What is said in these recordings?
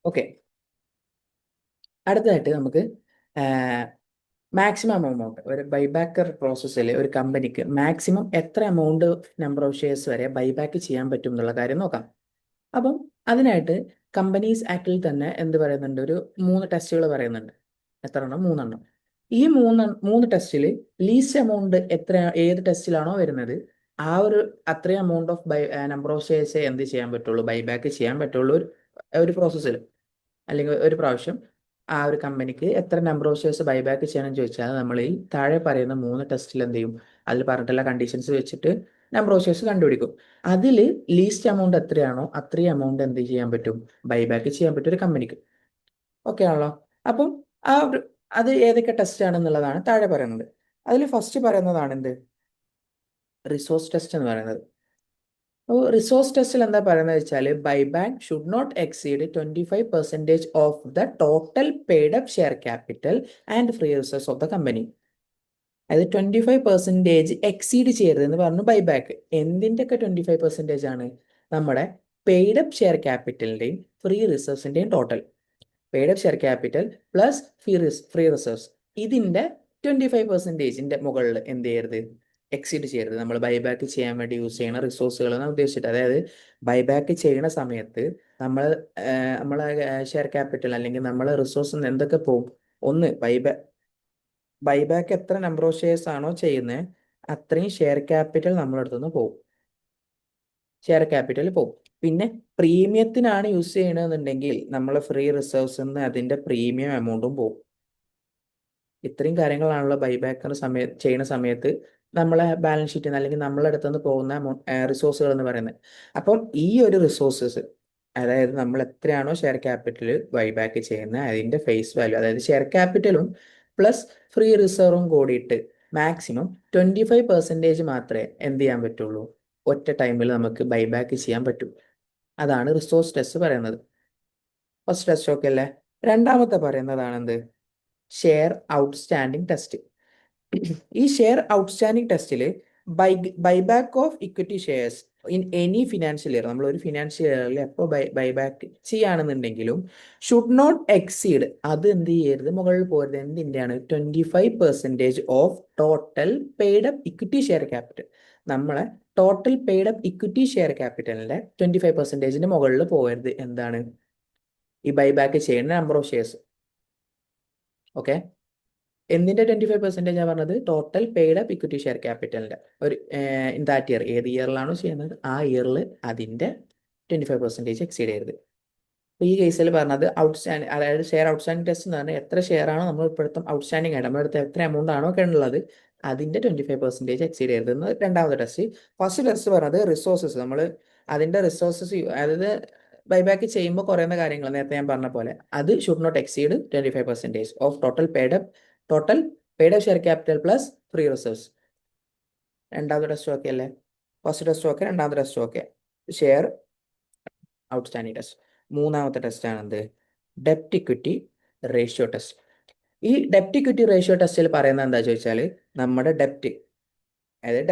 Okay, അടുത്തതായിട്ട് നമുക്ക് maximum amount ഒരു ബൈബാക്കർ പ്രോസസ്സിൽ ഒരു കമ്പനിക്ക് മാക്സിമം എത്ര എമൗണ്ട് നമ്പർ ഓഫ് ഷെയർസ് വരെ ബൈബാക്ക് ചെയ്യാൻ പറ്റും എന്നുള്ള കാര്യം നോക്കാം. അപ്പം അതിനായിട്ട് കമ്പനീസ് ആക്ടിൽ തന്നെ എന്ത് പറയുന്നുണ്ട്, ഒരു 3 ടെസ്റ്റുകൾ പറയുന്നുണ്ട്. എത്ര എണ്ണം? 3 എണ്ണം. ഈ മൂന്ന് ടെസ്റ്റിൽ ലീസ്റ്റ് എമൗണ്ട് എത്ര, ഏത് ടെസ്റ്റിലാണോ വരുന്നത് ആ ഒരു അത്രയും amount of number of shares എന്ത് ചെയ്യാൻ പറ്റുള്ളൂ, ബൈബാക്ക് ചെയ്യാൻ പറ്റുള്ളൂ ഒരു പ്രോസസ്സിൽ, അല്ലെങ്കിൽ ഒരു പ്രാവശ്യം ആ ഒരു കമ്പനിക്ക് എത്ര നമ്പർ ഓഫ് ഷെയർസ് ബൈബാക്ക് ചെയ്യണമെന്ന് ചോദിച്ചാൽ നമ്മൾ ഈ താഴെ പറയുന്ന 3 ടെസ്റ്റിൽ എന്ത് ചെയ്യും, അതിൽ പറഞ്ഞിട്ടുള്ള കണ്ടീഷൻസ് വെച്ചിട്ട് നമ്പർ ഓഫ് ഷെയർസ് കണ്ടുപിടിക്കും. അതിൽ ലീസ്റ്റ് എമൗണ്ട് എത്രയാണോ അത്രയും എമൗണ്ട് എന്ത് ചെയ്യാൻ പറ്റും, ബൈബാക്ക് ചെയ്യാൻ പറ്റും ഒരു കമ്പനിക്ക്. ഓക്കെ ആണല്ലോ? അപ്പം ആ ഒരു അത് ഏതൊക്കെ ടെസ്റ്റ് ആണെന്നുള്ളതാണ് താഴെ പറയുന്നത്. അതിൽ ഫസ്റ്റ് പറയുന്നതാണ് എന്ത്, റിസോഴ്സ് ടെസ്റ്റ് എന്ന് പറയുന്നത്. അപ്പോൾ റിസോഴ്സ് ടെസ്റ്റിൽ എന്താ പറയുന്നത് വെച്ചാൽ buyback should not exceed 25% of the total paid up share capital and free resource of the company. അതായത് 25% എക്സീഡ് ചെയ്യരുതെന്ന് പറഞ്ഞു ബൈബാക്ക്. എന്തിൻ്റെ ഒക്കെ 25% ആണ്? നമ്മുടെ പെയ്ഡ് അപ്പ് ഷെയർ ക്യാപിറ്റലിൻ്റെയും ഫ്രീ റിസർവ്സിൻ്റെയും total. Paid up share capital plus free reserves, ഇതിൻ്റെ 25%ൻ്റെ മുകളിൽ എന്ത് ചെയ്യരുത്, എക്സീഡ് ചെയ്യരുത്. നമ്മൾ ബൈബാക്ക് ചെയ്യാൻ വേണ്ടി യൂസ് ചെയ്യുന്ന റിസോഴ്സുകൾ എന്ന് ഉദ്ദേശിച്ചിട്ട്, അതായത് ബൈബാക്ക് ചെയ്യുന്ന സമയത്ത് നമ്മൾ നമ്മളെ ഷെയർ ക്യാപിറ്റൽ അല്ലെങ്കിൽ നമ്മളെ റിസോഴ്സ് എന്തൊക്കെ പോകും? ഒന്ന്, ബൈബാക്ക് എത്ര നമ്പർ ഓഫ് ഷെയർസ് ആണോ ചെയ്യുന്നത് അത്രയും ഷെയർ ക്യാപിറ്റൽ നമ്മളടുത്തുനിന്ന് പോകും, ഷെയർ ക്യാപിറ്റൽ പോകും. പിന്നെ പ്രീമിയത്തിനാണ് യൂസ് ചെയ്യണമെന്നുണ്ടെങ്കിൽ നമ്മൾ ഫ്രീ റിസർവ്സ് നിന്ന് അതിൻ്റെ പ്രീമിയം എമൗണ്ടും പോകും. ഇത്രയും കാര്യങ്ങളാണല്ലോ ബൈബാക്ക് ചെയ്യുന്ന സമയത്ത് നമ്മളെ ബാലൻസ് ഷീറ്റിൽ നിന്ന് അല്ലെങ്കിൽ നമ്മളെ അടുത്തുനിന്ന് പോകുന്ന റിസോഴ്സുകൾ എന്ന് പറയുന്നത്. അപ്പം ഈ ഒരു റിസോഴ്സസ്, അതായത് നമ്മൾ എത്രയാണോ ഷെയർ ക്യാപിറ്റൽ ബൈബാക്ക് ചെയ്യുന്നത് അതിൻ്റെ ഫേസ് വാല്യൂ, അതായത് ഷെയർ ക്യാപിറ്റലും പ്ലസ് ഫ്രീ റിസർവും കൂടിയിട്ട് മാക്സിമം 25% മാത്രമേ എന്ത് ചെയ്യാൻ പറ്റുള്ളൂ, ഒറ്റ ടൈമിൽ നമുക്ക് ബൈബാക്ക് ചെയ്യാൻ പറ്റൂ. അതാണ് റിസോഴ്സ് ടെസ്റ്റ് പറയുന്നത്. ഫസ്റ്റ് ടെസ്റ്റ് ഓക്കെ അല്ലേ? രണ്ടാമത്തെ പറയുന്നതാണ് എന്ത്, ഷെയർ ഔട്ട്സ്റ്റാൻഡിങ് ടെസ്റ്റ്. ഈ ഷെയർ ഔട്ട്സ്റ്റാൻഡിങ് ടെസ്റ്റിൽ buyback of equity shares in any financial year, നമ്മൾ ഒരു ഫിനാൻഷ്യൽ ഇയറിൽ എപ്പോൾ ബൈബാക്ക് ചെയ്യുകയാണെന്നുണ്ടെങ്കിലും ഷുഡ് നോട്ട് എക്സീഡ്, അത് എന്ത് ചെയ്യരുത്, മുകളിൽ പോരുത്. എന്തിൻ്റെയാണ്? 25% of total paid up equity share capital. നമ്മളെ total paid up equity share ക്യാപിറ്റലിന്റെ 25%ന്റെ മുകളിൽ പോകരുത്. എന്താണ്? ഈ ബൈബാക്ക് ചെയ്യുന്ന നമ്പർ ഓഫ് ഷെയർസ്. ഓക്കെ, എന്തിന്റെ 25% ഞാൻ പറഞ്ഞത്? Total paid up equity share ക്യാപിറ്റലിന്റെ ഒരു ഇൻ ദാറ്റ് ഇയർ, ഏത് ഇയറിലാണോ ചെയ്യുന്നത് ആ ഇയറിൽ അതിന്റെ 25% എക്സീഡ് ചെയ്യരുത്. അപ്പോൾ ഈ കേസിൽ പറഞ്ഞത് ഔട്ട്സ്റ്റാൻഡിങ്, അതായത് ഷെയർ ഔട്ട്സ്റ്റാൻഡിങ് ടെസ്റ്റ് എന്ന് പറഞ്ഞാൽ എത്ര ഷെയർ ആണോ നമ്മൾ ഇപ്പോഴത്തെ ഔട്ട്സ്റ്റാൻഡിങ് ആയിട്ട് നമ്മളെടുത്ത് എത്ര എമൗണ്ട് ആണോ ഉള്ളത് അതിന്റെ 25% എക്സീഡ് ചെയ്യരുത് എന്ന് രണ്ടാമത്തെ ടെസ്റ്റ്. ഫസ്റ്റ് ടെസ്റ്റ് പറഞ്ഞത് റിസോഴ്സസ്, നമ്മൾ അതിന്റെ റിസോഴ്സസ്, അതായത് ബൈബാക്ക് ചെയ്യുമ്പോൾ കുറയുന്ന കാര്യങ്ങൾ നേരത്തെ ഞാൻ പറഞ്ഞ പോലെ, അത് should not exceed 25% of total paid up share capital plus free reserves. രണ്ടാമത്തെ ടെസ്റ്റ് ഓക്കെ അല്ലേ? ഫസ്റ്റ് ടെസ്റ്റ് ഓക്കെ, രണ്ടാമത്തെ test okay. Share outstanding test. മൂന്നാമത്തെ ടെസ്റ്റ് ആണ് എന്ത്, ഡെപ്റ്റ് ഇക്വിറ്റി റേഷ്യോ ടെസ്റ്റ്. ഈ ഡെപ്റ്റ് ഇക്വിറ്റി റേഷ്യോ ടെസ്റ്റിൽ പറയുന്നത് എന്താ ചോദിച്ചാൽ, നമ്മുടെ ഡെപ്റ്റ്, അതായത്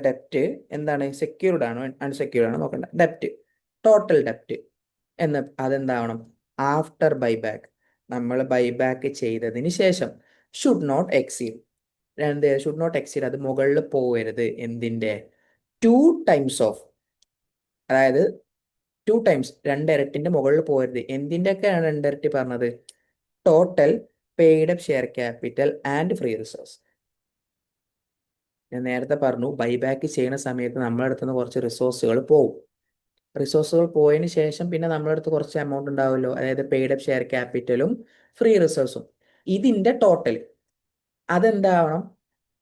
ഡെപ്റ്റ് എന്താണ്, സെക്യൂർഡ് ആണോ അൺസെക്യൂർഡ് ആണോ നോക്കണ്ട. ഡെപ്റ്റ്, ടോട്ടൽ ഡെപ്റ്റ് അതെന്താവണം, ആഫ്റ്റർ ബൈബാക്ക്, നമ്മൾ ബൈബാക്ക് ചെയ്തതിന് ശേഷം should not exceed, should not exceed, അത് മുകളിൽ പോകരുത്. എന്തിൻ്റെ? 2 ടൈംസ് ഓഫ്, അതായത് 2 ടൈംസ്, രണ്ടിരട്ടിന്റെ മുകളിൽ പോകരുത്. എന്തിൻ്റെ ഒക്കെയാണ് രണ്ടിരട്ടി പറഞ്ഞത്? Total paid up share capital and free reserves. ഞാൻ നേരത്തെ പറഞ്ഞു ബൈബാക്ക് ചെയ്യുന്ന സമയത്ത് നമ്മളെ അടുത്ത് നിന്ന് കുറച്ച് റിസോഴ്സുകൾ പോകും. റിസോഴ്സുകൾ പോയതിന് ശേഷം പിന്നെ നമ്മുടെ അടുത്ത് കുറച്ച് എമൗണ്ട് ഉണ്ടാവുമല്ലോ, അതായത് പെയ്ഡ് അപ്പ് ഷെയർ ക്യാപിറ്റലും ഫ്രീ റിസർവ്സും. ഇതിന്റെ ടോട്ടൽ അതെന്താവണം?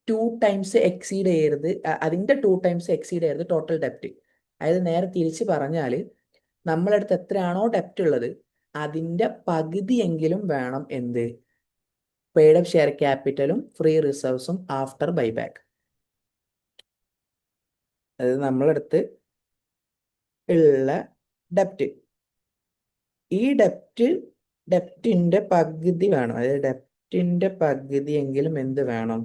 2 ടൈംസ് എക്സീഡ് ചെയ്യരുത്. അതിന്റെ 2 ടൈംസ് എക്സീഡ് ചെയ്യരുത് ടോട്ടൽ ഡെപ്റ്റ്. അതായത് നേരെ തിരിച്ച് പറഞ്ഞാൽ നമ്മളെ അടുത്ത് എത്രയാണോ ഡെപ്റ്റ് ഉള്ളത് അതിന്റെ പകുതിയെങ്കിലും വേണം എന്ത്, പെയ്ഡ് അപ്പ് ഷെയർ ക്യാപിറ്റലും ഫ്രീ റിസർവ്സും ആഫ്റ്റർ ബൈബാക്ക്. അതായത് നമ്മളടുത്ത് ഉള്ള ഡെപ്റ്റ്, ഈ ഡെപ്റ്റിന്റെ പകുതി വേണം. അതായത് ഡെപ്റ്റിന്റെ പകുതിയെങ്കിലും എന്ത് വേണം,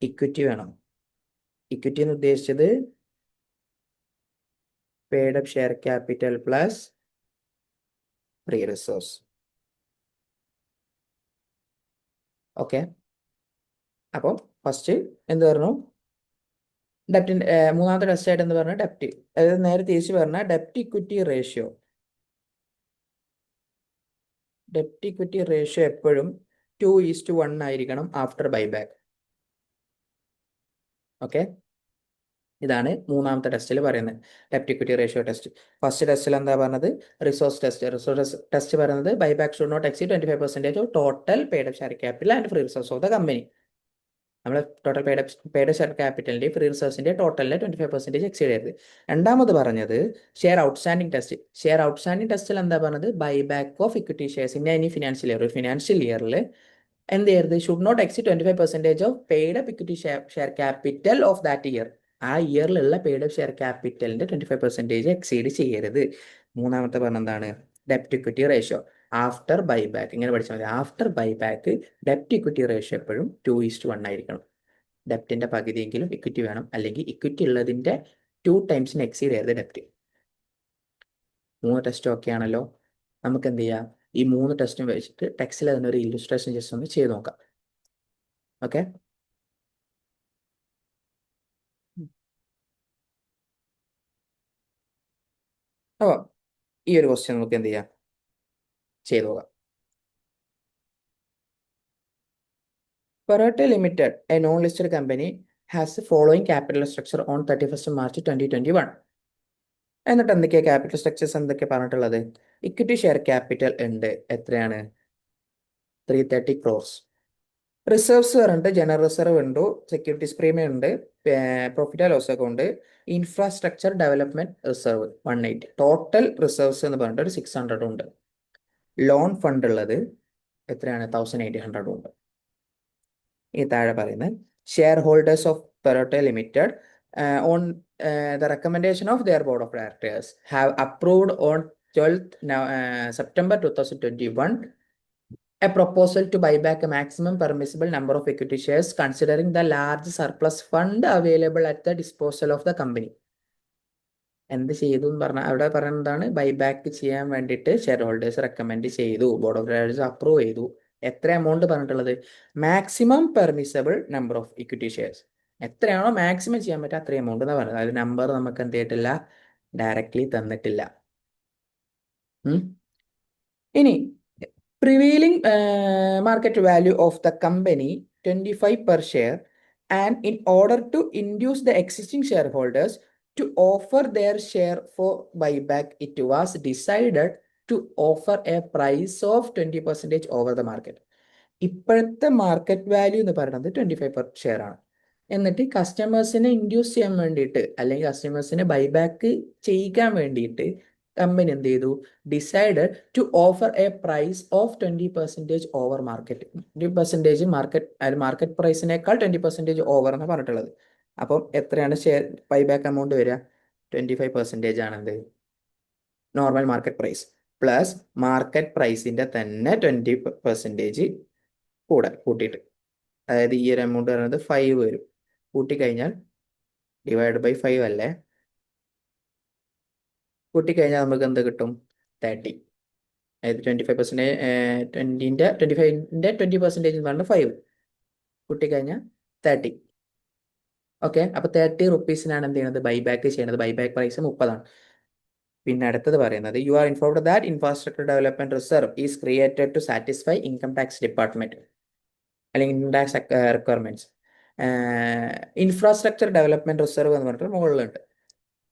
ഇക്വിറ്റി വേണം. ഇക്വിറ്റി എന്ന് ഉദ്ദേശിച്ചത് paid up share capital plus free resource. Okay, അപ്പം ഫസ്റ്റ് എന്ത് പറഞ്ഞു? ഡെപ്റ്റിന്റെ മൂന്നാമത്തെ ടെസ്റ്റ് ആയിട്ട് എന്ത് പറഞ്ഞു? ഡെപ്റ്റ്. അതായത് നേരെ തിരിച്ച് പറഞ്ഞാൽ ഡെപ്റ്റ് ഇക്വിറ്റി റേഷ്യോ. ഡെപ്റ്റ് ഇക്വിറ്റി റേഷ്യോ എപ്പോഴും 2:1 ആയിരിക്കണം ആഫ്റ്റർ ബൈബാക്ക്. ഓക്കെ, ഇതാണ് മൂന്നാമത്തെ ടെസ്റ്റിൽ പറയുന്നത്, ഡെപ്റ്റ് ഇക്വിറ്റി റേഷ്യോ ടെസ്റ്റ്. ഫസ്റ്റ് ടെസ്റ്റിൽ എന്താ പറഞ്ഞത്? Resource test. റിസോഴ്സ് ടെസ്റ്റ് പറയുന്നത് buyback should not exceed 25% of total paid share capital and free resource of the company. നമ്മൾ ടോട്ടൽ പെയ്ഡ് ഷെയർ ക്യാപിറ്റലിന്റെ ഫ്രീ റിസോഴ്സിന്റെ ടോട്ടലിന്റെ 25% എക്സീഡ് ചെയ്യരുത്. രണ്ടാമത് പറഞ്ഞത് share outstanding test. Share outstanding ടെസ്റ്റിൽ എന്താ പറഞ്ഞത്? Buyback of equity shares in any financial year. ഒരു ഫിനാൻഷ്യൽ ഇയറിൽ എന്ത് ചെയ്യരുത്? Should not exceed 25% of paid up equity share capital of that year. ആ ഇയറിലുള്ള പെയ്ഡ് അപ്പ് ഷെയർ ക്യാപിറ്റലിന്റെ 25% എക്സീഡ് ചെയ്യരുത്. മൂന്നാമത്തെ പറഞ്ഞ എന്താണ്? ഡെപ്റ്റ് ഇക്വിറ്റി റേഷ്യോ ആഫ്റ്റർ ബൈബാക്ക്. ഇങ്ങനെ പഠിച്ചാൽ മതി. ആഫ്റ്റർ ബൈബാക്ക് ഡെപ്റ്റ് ഇക്വിറ്റി റേഷ്യോ എപ്പോഴും 2:1 ആയിരിക്കണം. ഡെപ്റ്റിന്റെ പകുതിയെങ്കിലും ഇക്വിറ്റി വേണം, അല്ലെങ്കിൽ ഇക്വിറ്റി ഉള്ളതിന്റെ 2 ടൈംസിന് എക്സീഡ് ചെയ്യരുത് ഡെപ്റ്റ്. 3 ടെസ്റ്റ് ഓക്കെ ആണല്ലോ. നമുക്ക് എന്ത് ചെയ്യാം? ഈ 3 ടെസ്റ്റും വെച്ചിട്ട് ടെക്സ്റ്റിൽ തന്നെ ഒരു ഇല്ലുസ്ട്രേഷൻ ജസ്റ്റ് ഒന്ന് ചെയ്ത് നോക്കാം. ഓക്കെ, അപ്പോൾ ഈ ഒരു ക്വസ്റ്റ്യൻ നമുക്ക് എന്ത് ചെയ്യാം? ചെയ്തു നോക്കാം. Perrotte Limited, a non-listed company, has the following capital structure on 31st March 2021. എന്നിട്ട് എന്തൊക്കെയാ ക്യാപിറ്റൽ സ്ട്രക്ചേഴ്സ് എന്തൊക്കെ പറഞ്ഞിട്ടുള്ളത്? ഇക്വിറ്റി ഷെയർ ക്യാപിറ്റൽ ഉണ്ട്, എത്രയാണ്? 330 crores. റിസർവ്സ് പറഞ്ഞിട്ട് ജനറൽ റിസർവ് ഉണ്ട്, സെക്യൂരിറ്റീസ് പ്രീമിയം ഉണ്ട്, profit and loss account, infrastructure development reserve 180. Total reserves എന്ന് പറഞ്ഞിട്ട് ഒരു 600 ഉണ്ട്. ലോൺ ഫണ്ട് ഉള്ളത് എത്രയാണ്? 1800 ഉണ്ട്. ഈ താഴെ പറയുന്നത് share holders of Perrottet limited on the recommendation of their board of directors have approved on 12th September 2021 a proposal to buy back a maximum permissible number of equity shares considering the large surplus fund available at the disposal of the company. എന്ത് ചെയ്തു എന്ന് പറഞ്ഞാൽ അവിടെ പറയുന്നതാണ്, buyback ചെയ്യാൻ വേണ്ടിയിട്ട് share holders recommend ചെയ്തു, board of directors approve ചെയ്തു. എത്ര എമൗണ്ട് പറഞ്ഞിട്ടുള്ളത്? Maximum പെർമിസബിൾ number of equity shares. എത്രയാണോ മാക്സിമം ചെയ്യാൻ പറ്റുക അത്ര എമൗണ്ട് എന്നാണ് പറയുന്നത്. അതിൽ നമ്പർ നമുക്ക് എന്ത് ചെയ്തിട്ടില്ല? ഡയറക്റ്റ്ലി തന്നിട്ടില്ല. ഇനി prevailing market value of the company 25 per share, and in order to induce the existing shareholders to offer their share for buyback, it was decided to offer a price of 20% over the market. ഇപ്പോഴത്തെ market value എന്ന് പറയുന്നത് 25 per share ആണ്. എന്നിട്ട് കസ്റ്റമേഴ്സിനെ induce ചെയ്യാൻ വേണ്ടിയിട്ട്, അല്ലെങ്കിൽ കസ്റ്റമേഴ്സിനെ ബൈബാക്ക് ചെയ്യിക്കാൻ വേണ്ടിയിട്ട് കമ്പനി എന്ത് ചെയ്തു? Decided to offer a price of 20% over market. 20% market പ്രൈസിനേക്കാൾ 20% ഓവർ എന്ന് പറഞ്ഞിട്ടുള്ളത്. അപ്പം എത്രയാണ് ഷെയർ ബൈബാക്ക് എമൗണ്ട് വരിക? 25% ആണ് എന്ത്? Normal market price plus market പ്രൈസിന്റെ തന്നെ 20% കൂട്ടിയിട്ട്, അതായത് ഈ ഒരു എമൗണ്ട് പറയുന്നത് 5 വരും. കൂട്ടിക്കഴിഞ്ഞാൽ ഡിവൈഡ് ബൈ 5 അല്ലേ? കൂട്ടിക്കഴിഞ്ഞാൽ നമുക്ക് എന്ത് കിട്ടും? 30. അതായത് 25%, 25ന്റെ 20% എന്ന് പറഞ്ഞാൽ 5. കൂട്ടിക്കഴിഞ്ഞാൽ 30. ഓക്കെ, അപ്പൊ 30 റുപ്പീസിനാണ് എന്ത് ചെയ്യുന്നത്? ബൈബാക്ക് ചെയ്യുന്നത്. ബൈബാക്ക് പ്രൈസ് 30 ആണ്. പിന്നെ അടുത്തത് പറയുന്നത്, you are informed that infrastructure development reserve is created to satisfy income tax department, അല്ലെങ്കിൽ income tax requirements. Infrastructure development reserve എന്ന് പറഞ്ഞിട്ട് മുകളിലുണ്ട്.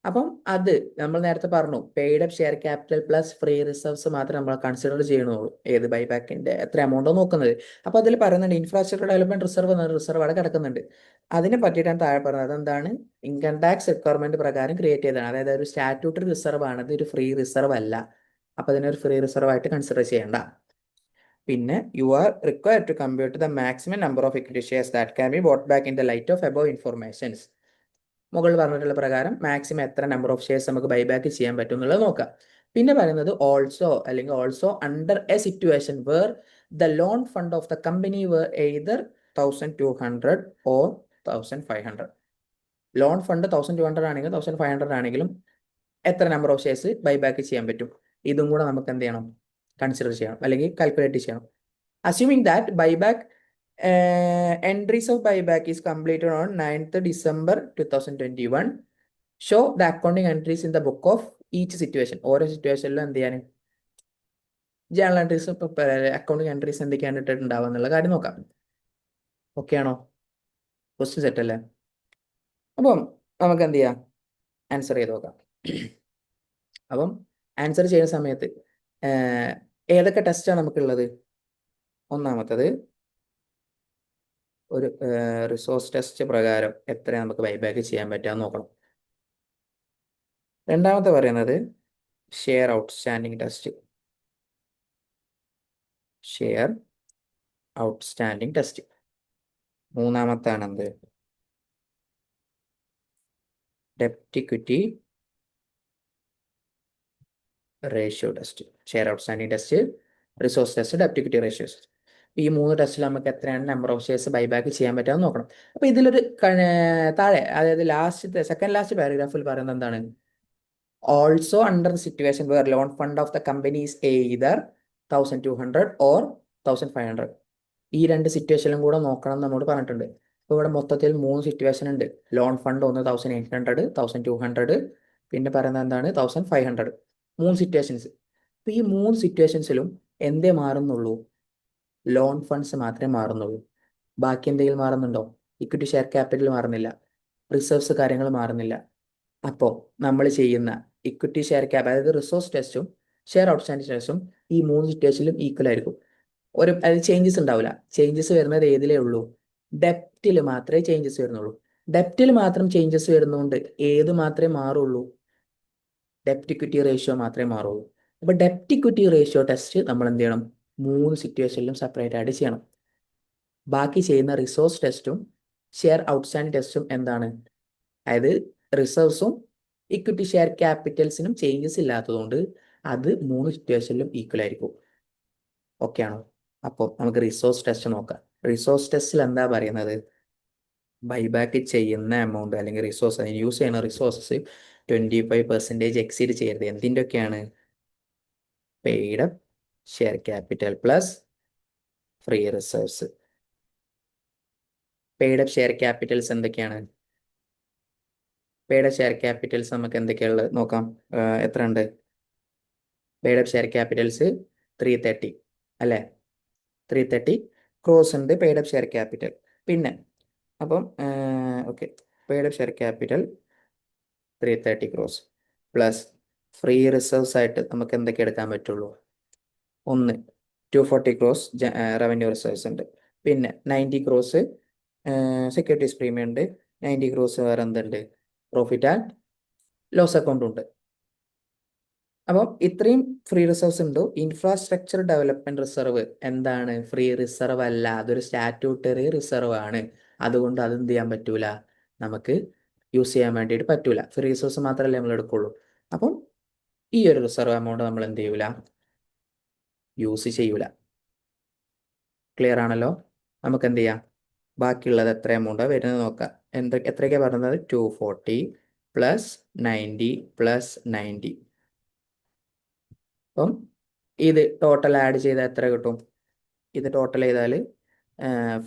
അപ്പം അത് നമ്മൾ നേരത്തെ പറഞ്ഞു, paid up share capital plus free reserves മാത്രമേ നമ്മൾ കൺസിഡർ ചെയ്യണുള്ളൂ. ഏത് ബൈബാക്കിന്റെ എത്ര എമൗണ്ട് നോക്കുന്നത്. അപ്പൊ അതിൽ പറയുന്നുണ്ട് ഇൻഫ്രാസ്ട്രക്ചർ ഡെവലപ്മെന്റ് റിസർവ് എന്ന റിസർവ് അവിടെ കിടക്കുന്നുണ്ട്. അതിനെ പറ്റിയിട്ടാണ് താഴെ പറഞ്ഞത്. എന്താണ്? ഇൻകം ടാക്സ് റിക്വയർമെന്റ് പ്രകാരം ക്രിയേറ്റ് ചെയ്തതാണ്. അതായത് ഒരു സ്റ്റാറ്റ്യൂട്ടറി റിസർവ് ആണ്, ഇത് ഒരു ഫ്രീ റിസർവ് അല്ല. അപ്പൊ അതിനൊരു ഫ്രീ റിസർവ് ആയിട്ട് കൺസിഡർ ചെയ്യേണ്ട. പിന്നെ you are required to compute the maximum number of equity shares that can be bought back in the light of above informations. മുകളിൽ പറഞ്ഞിട്ടുള്ള പ്രകാരം മാക്സിമം എത്ര നമ്പർ ഓഫ് ഷെയർസ് നമുക്ക് ബൈബാക്ക് ചെയ്യാൻ പറ്റും എന്നുള്ളത് നോക്കാം. പിന്നെ പറയുന്നത് also under a situation where the loan fund of the company where either 1200 or 1500. Loan fund 1200 ആണെങ്കിലും 1500 ആണെങ്കിലും എത്ര നമ്പർ ഓഫ് ഷെയർസ് ബൈബാക്ക് ചെയ്യാൻ പറ്റും? ഇതും കൂടെ നമുക്ക് എന്ത് ചെയ്യണം? കൺസിഡർ ചെയ്യണം അല്ലെങ്കിൽ കാൽക്കുലേറ്റ് ചെയ്യണം. Assuming that buyback entries of buyback is completed on 9th December 2021. Show the accounting entries in the book of each situation. ഓരോ സിറ്റുവേഷനിലും എന്ത് ചെയ്യാൻ ജേണൽ എൻട്രീസ് അക്കൗണ്ടിങ് എൻട്രീസ് എന്തൊക്കെയാണ് ഇട്ടിട്ടുണ്ടാവുക എന്നുള്ള കാര്യം നോക്കാം. ഓക്കെ ആണോ? ക്വസ്റ്റ്യൻ സെറ്റ് അല്ലേ? അപ്പം നമുക്ക് എന്ത് ചെയ്യാം, ആൻസർ ചെയ്ത് നോക്കാം. അപ്പം ആൻസർ ചെയ്യുന്ന സമയത്ത് ഏതൊക്കെ ടെസ്റ്റാണ് നമുക്കുള്ളത്? ഒന്നാമത്തത് ഒരു റിസോഴ്സ് ടെസ്റ്റ് പ്രകാരം എത്ര നമുക്ക് ബൈബാക്ക് ചെയ്യാൻ പറ്റുക നോക്കണം. രണ്ടാമത്തെ പറയുന്നത് share outstanding test. Share outstanding test. മൂന്നാമത്താണ് എന്ത്? ഡെപ്റ്റ് equity ratio test. Share outstanding test, resource test, ഡെപ്റ്റ് ഇക്വിറ്റി റേഷ്യോ ടെസ്റ്റ്. ഈ 3 ടെസ്റ്റിൽ നമുക്ക് എത്രയാണ് നമ്പർ ഓഫ് ഷെയർസ് ബൈബാക്ക് ചെയ്യാൻ പറ്റുമെന്ന് നോക്കണം. അപ്പൊ ഇതിലൊരു താഴെ, അതായത് സെക്കൻഡ് ലാസ്റ്റ് പാരഗ്രാഫിൽ പറയുന്നത് എന്താണ്? Also under situation where loan fund of the company is either 1200 or 1500. ഈ 2 സിറ്റുവേഷനിലും കൂടെ നോക്കണം എന്ന് നമ്മോട് പറഞ്ഞിട്ടുണ്ട്. അപ്പോൾ ഇവിടെ മൊത്തത്തിൽ 3 സിറ്റുവേഷൻ ഉണ്ട്. ലോൺ ഫണ്ട് ഒന്ന് 1800, 1200, പിന്നെ പറയുന്നത് എന്താണ് 1500. 3 സിറ്റുവേഷൻസ്. അപ്പോൾ ഈ 3 സിറ്റുവേഷൻസിലും എന്തേ മാറുന്നുള്ളൂ? ലോൺ ഫണ്ട്സ് മാത്രമേ മാറുന്നുള്ളൂ. ബാക്കി എന്തെങ്കിലും മാറുന്നുണ്ടോ? ഇക്വിറ്റി ഷെയർ ക്യാപിറ്റൽ മാറുന്നില്ല, റിസർവ്സ് കാര്യങ്ങൾ മാറുന്നില്ല. അപ്പോൾ നമ്മൾ ചെയ്യുന്ന ഇക്വിറ്റി ഷെയർ ക്യാപ്, അതായത് റിസോഴ്സ് ടെസ്റ്റും ഷെയർ ഔട്ട്സ്റ്റാൻഡിംഗ് ടെസ്റ്റും ഈ 3 സിറ്റുവേഷനിലും ഈക്വൽ ആയിരിക്കും. അത് ചേഞ്ചസ് ഉണ്ടാവില്ല. ചേഞ്ചസ് വരുന്നത് ഏതിലേ ഉള്ളൂ? ഡെപ്റ്റിൽ മാത്രമേ ചേഞ്ചസ് വരുന്നുള്ളൂ. ഡെപ്റ്റിൽ മാത്രം ചേഞ്ചസ് വരുന്നതുകൊണ്ട് ഏത് മാത്രമേ മാറുള്ളൂ? ഡെപ്റ്റ് ഇക്വിറ്റി റേഷ്യോ മാത്രമേ മാറുള്ളൂ. അപ്പോൾ ഡെപ്റ്റ് ഇക്വിറ്റി റേഷ്യോ ടെസ്റ്റ് നമ്മൾ എന്ത് ചെയ്യണം? 3 സിറ്റുവേഷനിലും സെപ്പറേറ്റ് ആയിട്ട് ചെയ്യണം. ബാക്കി ചെയ്യുന്ന റിസോഴ്സ് ടെസ്റ്റും ഷെയർ ഔട്ട്സ്റ്റാൻഡിംഗ് ടെസ്റ്റും എന്താണ്? അതായത് റിസർവ്സും ഇക്വിറ്റി ഷെയർ ക്യാപിറ്റൽസിനും ചേഞ്ചസ് ഇല്ലാത്തതുകൊണ്ട് അത് 3 സിറ്റുവേഷനിലും ഈക്വൽ ആയിരിക്കും. ഓക്കെ ആണോ? അപ്പോൾ നമുക്ക് റിസോഴ്സ് ടെസ്റ്റ് നോക്കാം. റിസോഴ്സ് ടെസ്റ്റിൽ എന്താ പറയുന്നത്? ബൈബാക്ക് ചെയ്യുന്ന എമൗണ്ട് അല്ലെങ്കിൽ റിസോഴ്സ്, അതിന് യൂസ് ചെയ്യുന്ന റിസോഴ്സസ് 25% എക്സീഡ് ചെയ്യരുത്. എന്തിൻ്റെയൊക്കെയാണ്? Paid up share capital plus free reserves. Paid up share capitals എന്തൊക്കെയാണ്? പെയ്ഡ് അപ്പ് ഷെയർ ക്യാപിറ്റൽസ് നമുക്ക് എന്തൊക്കെയുള്ളത് നോക്കാം. എത്ര ഉണ്ട്? പെയ്ഡ് അപ്പ് ഷെയർ ക്യാപിറ്റൽസ് 330 അല്ലേ? 330 ക്രോസ് ഉണ്ട് പെയ്ഡ് അപ്പ് ഷെയർ ക്യാപിറ്റൽ. പിന്നെ അപ്പം okay, paid up share capital 330 cross plus free reserves ആയിട്ട് നമുക്ക് എന്തൊക്കെ എടുക്കാൻ പറ്റുള്ളൂ? ഒന്ന് 240 ക്രോസ് റവന്യൂ റിസർവ്സ് ഉണ്ട്. പിന്നെ 90 ക്രോസ് സെക്യൂരിറ്റീസ് പ്രീമിയം ഉണ്ട്. 90 ക്രോസ് വേറെ എന്തുണ്ട്? പ്രോഫിറ്റ് ആൻഡ് ലോസ് അക്കൗണ്ട് ഉണ്ട്. അപ്പം ഇത്രയും ഫ്രീ റിസർവ്സ് ഉണ്ട്. ഇൻഫ്രാസ്ട്രക്ചർ ഡെവലപ്മെന്റ് റിസർവ് എന്താണ്? ഫ്രീ റിസർവ് അല്ല, അതൊരു സ്റ്റാറ്റ്യൂട്ടറി റിസർവ് ആണ്. അതുകൊണ്ട് അത് എന്ത് ചെയ്യാൻ പറ്റൂല, നമുക്ക് യൂസ് ചെയ്യാൻ വേണ്ടിയിട്ട് പറ്റൂല. ഫ്രീ റിസോഴ്സ് മാത്രമല്ലേ നമ്മൾ എടുക്കുള്ളൂ. അപ്പം ഈ ഒരു റിസർവ് എമൗണ്ട് നമ്മൾ എന്ത് ചെയ്യൂല, യൂസ് ചെയ്യൂല. ക്ലിയർ ആണല്ലോ? നമുക്ക് എന്ത് ചെയ്യാം, ബാക്കിയുള്ളത് എത്ര എമൗണ്ടാണ് വരുന്നത് നോക്കാം. എത്രയൊക്കെയാണ് പറയുന്നത്? 240 പ്ലസ് 90 പ്ലസ് 90. അപ്പം ഇത് ടോട്ടൽ ആഡ് ചെയ്താൽ എത്ര കിട്ടും? ഇത് ടോട്ടൽ ചെയ്താൽ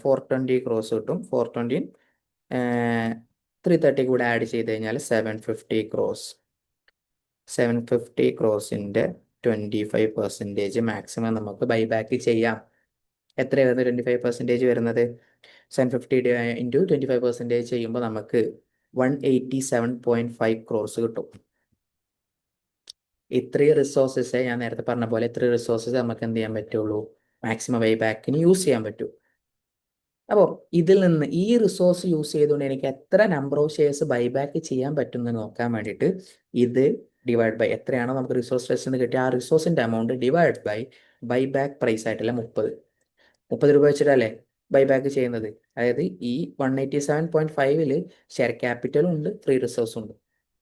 420 ക്രോസ് കിട്ടും. 420 330 കൂടെ ആഡ് ചെയ്ത് കഴിഞ്ഞാൽ 750 ക്രോസ്. 750 ക്രോസിൻ്റെ 25% മാക്സിമം നമുക്ക് ബൈബാക്ക് ചെയ്യാം. എത്രയായിരുന്നു 25% വരുന്നത്? 750 ഇൻറ്റു 25% ചെയ്യുമ്പോൾ നമുക്ക് 187.5 ക്രോസ് കിട്ടും. ഇത്രയും റിസോഴ്സസ്, ഞാൻ നേരത്തെ പറഞ്ഞ പോലെ ഇത്രയും റിസോഴ്സസ് നമുക്ക് എന്ത് ചെയ്യാൻ പറ്റുള്ളൂ? മാക്സിമം ബൈബാക്കിന് യൂസ് ചെയ്യാൻ പറ്റൂ. അപ്പോൾ ഇതിൽ നിന്ന് ഈ റിസോഴ്സ് യൂസ് ചെയ്തുകൊണ്ട് എനിക്ക് എത്ര നമ്പർ ഓഫ് ഷെയർസ് ബൈബാക്ക് ചെയ്യാൻ പറ്റും എന്ന് നോക്കാൻ വേണ്ടിയിട്ട് ഇത് ഡിവൈഡ് ബൈ എത്രയാണോ നമുക്ക് റിസോഴ്സ് ടെസ്റ്റ് നിന്ന് കിട്ടിയ ആ റിസോഴ്സിൻ്റെ amount divide by buyback price ആയിട്ടല്ല 30 രൂപ വെച്ചിട്ടല്ലേ ബൈബാക്ക് ചെയ്യുന്നത്. അതായത് ഈ 187.5 ഷെയർ ക്യാപിറ്റലും ഉണ്ട്, ഫ്രീ റിസോഴ്സും ഉണ്ട്.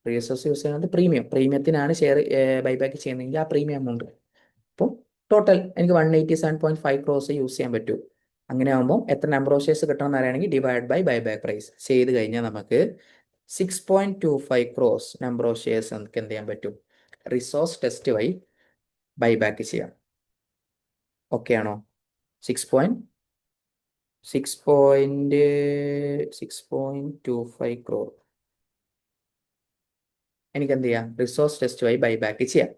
ഫ്രീ റിസോഴ്സ് യൂസ് ചെയ്യുന്നത് പ്രീമിയത്തിനാണ് ഷെയർ ബൈബാക്ക് ചെയ്യുന്നതെങ്കിൽ ആ പ്രീമിയം എമൗണ്ട്. അപ്പോൾ ടോട്ടൽ എനിക്ക് 187.5 ക്രോസ് യൂസ് ചെയ്യാൻ പറ്റൂ. അങ്ങനെ ആകുമ്പോൾ എത്ര നമ്പർ ഓഫ് ഷെയർസ് കിട്ടണം എന്ന് അറിയണമെങ്കിൽ ഡിവൈഡ് ബൈ ബൈബാക്ക് പ്രൈസ് ചെയ്ത് കഴിഞ്ഞാൽ നമുക്ക് 6.25 ക്രോസ് നമ്പർ ഓഫ് ഷെയർസ് നമുക്ക് എന്ത് ചെയ്യാൻ പറ്റും? റിസോഴ്സ് ടെസ്റ്റ് വഴി ബൈബാക്ക് ചെയ്യാം. ഓക്കെ ആണോ? 6.6.6.25 crore എനിക്ക് എന്ത് ചെയ്യാം? റിസോഴ്സ് ടെസ്റ്റ് വഴി ബൈബാക്ക് ചെയ്യാം.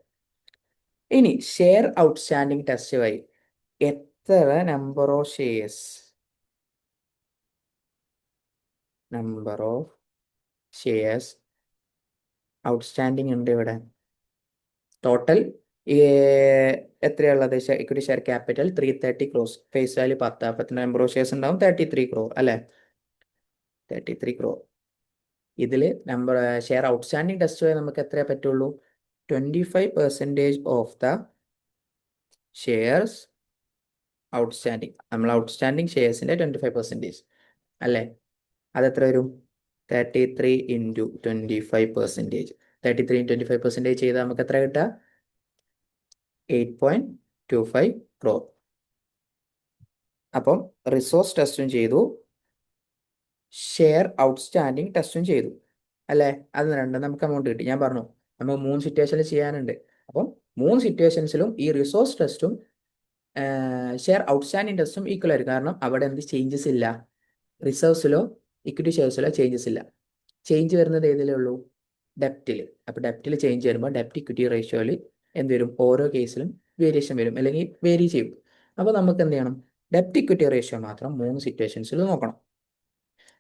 ഇനി ഷെയർ ഔട്ട്സ്റ്റാൻഡിങ് ടെസ്റ്റ് വഴി എത്ര നമ്പർ ഓഫ് ഷെയർസ് ഔട്ട്സ്റ്റാൻഡിങ് ഉണ്ട് ഇവിടെ. ടോട്ടൽ എത്രയുള്ളത്? Equity share capital 330 crores, face value 10, അപ്പൊ നമ്പർ ഓഫ് ഷെയർസ് ഉണ്ടാവും 33 crore അല്ലെ? 33 crore. ഇതിൽ നമ്പർ ഷെയർ ഔട്ട്സ്റ്റാൻഡിങ് ടെസ്റ്റ് വഴി നമുക്ക് എത്രയേ പറ്റുള്ളൂ? 25% ഓഫ് ദ ഷെയർസ് ഔട്ട്സ്റ്റാൻഡിങ്. നമ്മൾ ഔട്ട്സ്റ്റാൻഡിങ് ഷെയർസിന്റെ 25% അല്ലേ? അതെത്ര വരും? 33 ഇൻറ്റു 25%. 33 25% ചെയ്താൽ നമുക്ക് എത്ര കിട്ടുക? 8.25 crore. അപ്പം റിസോഴ്സ് ടെസ്റ്റും ചെയ്തു, ഷെയർ ഔട്ട്സ്റ്റാൻഡിങ് ടെസ്റ്റും ചെയ്തു അല്ലേ? അത് രണ്ടും നമുക്ക് എമൗണ്ട് കിട്ടി. ഞാൻ പറഞ്ഞു നമുക്ക് 3 സിറ്റുവേഷനിൽ ചെയ്യാനുണ്ട്. അപ്പം 3 സിറ്റുവേഷൻസിലും ഈ റിസോഴ്സ് ടെസ്റ്റും ഷെയർ ഔട്ട്സ്റ്റാൻഡിങ് ടെസ്റ്റും ഈക്വൽ ആയിരിക്കും. കാരണം അവിടെ എന്ത് ചേഞ്ചസ് ഇല്ല, റിസർവ്സിലോ ഇക്വിറ്റി ഷെയർസിലോ ചേഞ്ചസ് ഇല്ല. ചേഞ്ച് വരുന്നത് ഏതിലേ ഉള്ളൂ? ഡെപ്റ്റിൽ. അപ്പോൾ ഡെപ്റ്റിൽ ചേഞ്ച് വരുമ്പോൾ ഡെപ്റ്റ് ഇക്വിറ്റി റേഷ്യോയിൽ എന്ത് വരും? ഓരോ കേസിലും വേരിയേഷൻ വരും, അല്ലെങ്കിൽ വേരി ചെയ്യും. അപ്പോൾ നമുക്ക് എന്ത് ചെയ്യണം? ഡെപ്റ്റ് ഇക്വിറ്റി റേഷ്യോ മാത്രം 3 സിറ്റുവേഷൻസിൽ നോക്കണം.